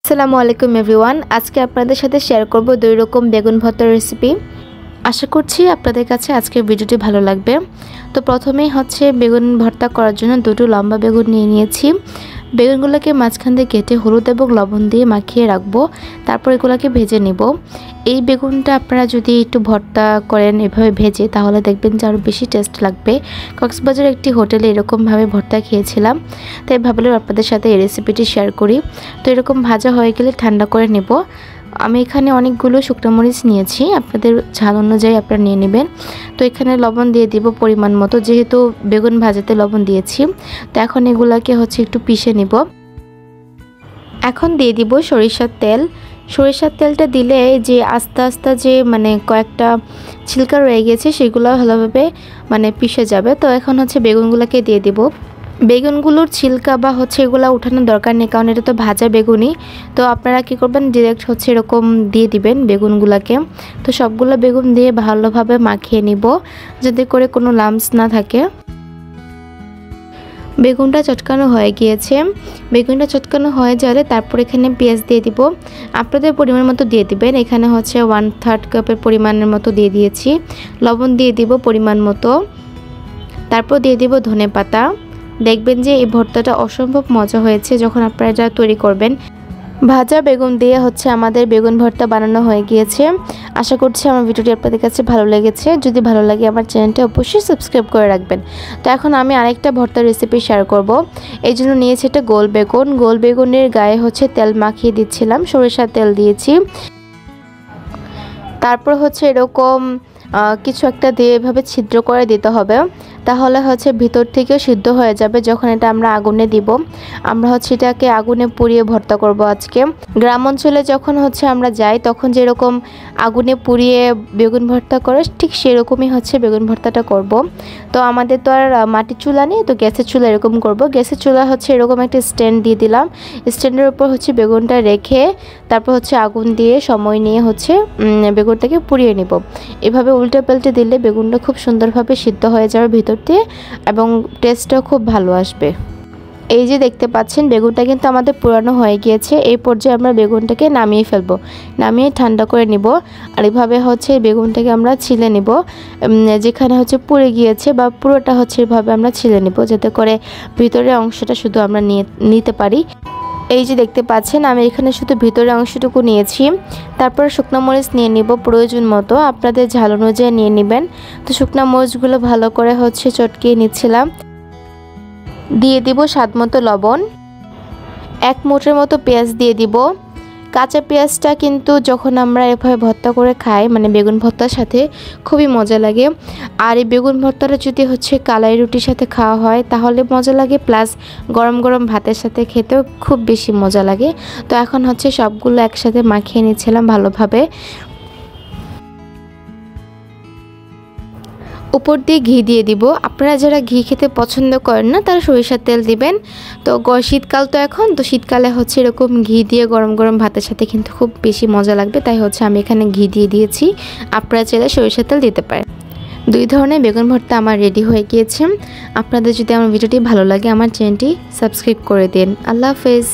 আসসালামু আলাইকুম এভরিওয়ান। আজকে আপনাদের সাথে শেয়ার করব দুই রকম বেগুন ভর্তার রেসিপি। আশা করছি আপনাদের কাছে আজকের ভিডিওটি ভালো লাগবে। তো প্রথমেই হচ্ছে বেগুন ভর্তা করার জন্য দুটো লম্বা বেগুন নিয়ে নিয়েছি। বেগুনগুলোকে মাঝখান দিয়ে কেটে হলুদ এবং লবণ দিয়ে মাখিয়ে রাখবো, তারপর এগুলোকে ভেজে নেব। এই বেগুনটা আপনারা যদি একটু ভর্তা করেন এভাবে ভেজে, তাহলে দেখবেন যে আরও বেশি টেস্ট লাগবে। কক্সবাজার একটি হোটেলে এরকমভাবে ভর্তা খেয়েছিলাম, তাই ভাবলাম আপনাদের সাথে এই রেসিপিটি শেয়ার করি। তো এরকম ভাজা হয়ে গেলে ঠান্ডা করে নেব। আমি এখানে অনেকগুলো শুকনো মরিচ নিয়েছি, আপনাদের ঝাল অনুযায়ী আপনারা নিয়ে নেবেন। তো এখানে লবণ দিয়ে দিব পরিমাণ মতো, যেহেতু বেগুন ভাজাতে লবণ দিয়েছি। তো এখন এগুলাকে হচ্ছে একটু পিষে নেব। এখন দিয়ে দিব সরিষার তেল। সরিষার তেলটা দিলে যে আস্তে আস্তে যে কয়েকটা ছিলকা রয়ে গেছে সেগুলো ভালোভাবে পিষে যাবে। তো এখন হচ্ছে বেগুনগুলোকে দিয়ে দিব। বেগুনগুলোর ছিলকা বা এগুলো উঠানোর দরকার নেই, কারণ এটা তো ভাজা বেগুনই। তো আপনারা কি করবেন, ডিরেক্ট এরকম দিয়ে দিবেন বেগুনগুলোকে। তো সবগুলো বেগুন দিয়ে ভালোভাবে মাখিয়ে নিব, যাতে করে কোনো লাম্পস না থাকে। বেগুনটা চটকানো হয়ে গিয়েছে। বেগুনটা চটকানো হয়ে যাবে তারপর এখানে পেঁয়াজ দিয়ে দিব। আপনাদের পরিমাণ মতো দিয়ে দিবেন। এখানে 1/3 কাপের পরিমাণের মতো দিয়ে দিয়েছি। লবণ দিয়ে দিব পরিমাণ মতো। তারপর দিয়ে দিব ধনেপাতা। দেখবেন যে এই ভর্তাটা অসম্ভব মজা হয়েছে যখন আপনারা এটা তৈরি করবেন। ভাজা বেগুন দিয়ে আমাদের বেগুন ভর্তা বানানো হয়ে গিয়েছে। আশা করছি আমার ভিডিওটি আপনাদের কাছে ভালো লেগেছে। যদি ভালো লাগে আমার চ্যানেলটা অবশ্যই সাবস্ক্রাইব করে রাখবেন। তো এখন আমি আরেকটা ভর্তার রেসিপি শেয়ার করব। এই জন্য নিয়েছি একটা গোল বেগুন। গোল বেগুনের গায়ে তেল মাখিয়ে দিচ্ছিলাম, সরিষার তেল দিয়েছি। তারপর এরকম কিছু একটা দিয়ে এভাবে ছিদ্র করে দিতে হবে, তাহলে ভিতর থেকেও সিদ্ধ হয়ে যাবে। যখন এটা আমরা আগুনে দিব, আমরা এটাকে আগুনে পুড়িয়ে ভর্তা করব আজকে। গ্রাম অঞ্চলে যখন আমরা যাই, তখন যেরকম আগুনে পুড়িয়ে বেগুন ভর্তা করে, ঠিক সেরকমই বেগুন ভর্তাটা করব। তো আমাদের তো আর মাটির চুলা নেই, তো গ্যাসের চুলা এরকম করব। গ্যাসের চুলা এরকম একটা স্ট্যান্ড দিয়ে দিলাম। স্ট্যান্ডের উপর বেগুনটা রেখে তারপর আগুন দিয়ে সময় নিয়ে বেগুনটাকে পুড়িয়ে নিব। এভাবে উল্টে পাল্টে দিলে বেগুনটা খুব সুন্দরভাবে সিদ্ধ হয়ে যাবে ভিতর দিয়ে, এবং টেস্টটাও খুব ভালো আসবে। এই যে দেখতে পাচ্ছেন বেগুনটা কিন্তু আমাদের পুরানো হয়ে গিয়েছে। এই পর্যায়ে আমরা বেগুনটাকে নামিয়ে ফেলবো, নামিয়ে ঠান্ডা করে নিব। আর এইভাবে বেগুনটাকে আমরা ছিলে নিব, যেখানে পুড়ে গিয়েছে বা পুরোটা এভাবে আমরা ছিলে নিব, যাতে করে ভিতরের অংশটা শুধু আমরা নিতে পারি। এই যে দেখতে পাচ্ছেন আমি এখানে শুধু ভিতরের অংশটুকু নিয়েছি। তারপর শুকনো মরিচ নিয়ে নিব প্রয়োজন মতো, আপনাদের ঝাল অনুযায়ী নিয়ে নেবেন। তো শুকনো মরিচগুলো ভালো করে চটকিয়ে নিচ্ছিলাম। দিয়ে দিব স্বাদ মতো লবণ। 1 মুঠের মতো পেঁয়াজ দিয়ে দিব। কাঁচা পেঁয়াজটা কিন্তু যখন আমরা এভাবে ভর্তা করে খাই, বেগুন ভর্তার সাথে খুবই মজা লাগে। আর এই বেগুন ভর্তাটা যদি কালাই রুটির সাথে খাওয়া হয় তাহলে মজা লাগে, প্লাস গরম গরম ভাতের সাথে খেতেও খুব বেশি মজা লাগে। তো এখন সবগুলো একসাথে মাখিয়ে নিচ্ছিলাম ভালোভাবে। উপর দিয়ে ঘি দিয়ে দিব। আপনারা যারা ঘি খেতে পছন্দ করেন না, তারা সরিষার তেল দিবেন। তো শীতকাল তো এখন, তো শীতকালে এরকম ঘি দিয়ে গরম গরম ভাতের সাথে কিন্তু খুব বেশি মজা লাগবে। তাই আমি এখানে ঘি দিয়ে দিয়েছি। আপনারা চাইলে সরিষার তেল দিতে পারেন। 2 ধরনের বেগুন ভর্তা আমার রেডি হয়ে গিয়েছে। আপনাদের যদি আমার ভিডিওটি ভালো লাগে আমার চ্যানেলটি সাবস্ক্রাইব করে দিন। আল্লাহ হাফেজ।